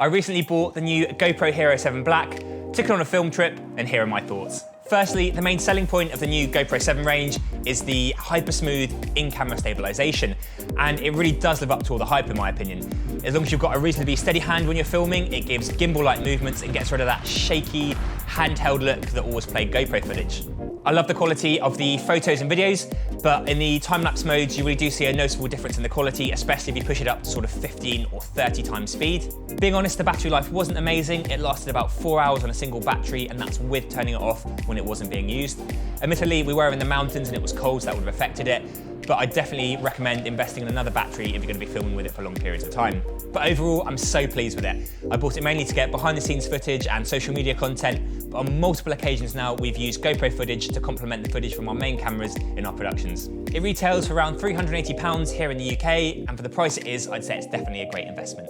I recently bought the new GoPro Hero 7 Black, took it on a film trip, and here are my thoughts. Firstly, the main selling point of the new GoPro 7 range is the Hypersmooth in-camera stabilization, and it really does live up to all the hype in my opinion. As long as you've got a reasonably steady hand when you're filming, it gives gimbal-like movements and gets rid of that shaky, handheld look that always plagued GoPro footage. I love the quality of the photos and videos, but in the time-lapse modes, you really do see a noticeable difference in the quality, especially if you push it up to sort of 15 or 30 times speed. Being honest, the battery life wasn't amazing. It lasted about 4 hours on a single battery, and that's with turning it off when it wasn't being used. Admittedly, we were in the mountains and it was cold, so that would have affected it, but I definitely recommend investing in another battery if you're going to be filming with it for long periods of time. But overall, I'm so pleased with it. I bought it mainly to get behind-the-scenes footage and social media content, but on multiple occasions now, we've used GoPro footage to complement the footage from our main cameras in our productions. It retails for around £380 here in the UK, and for the price it is, I'd say it's definitely a great investment.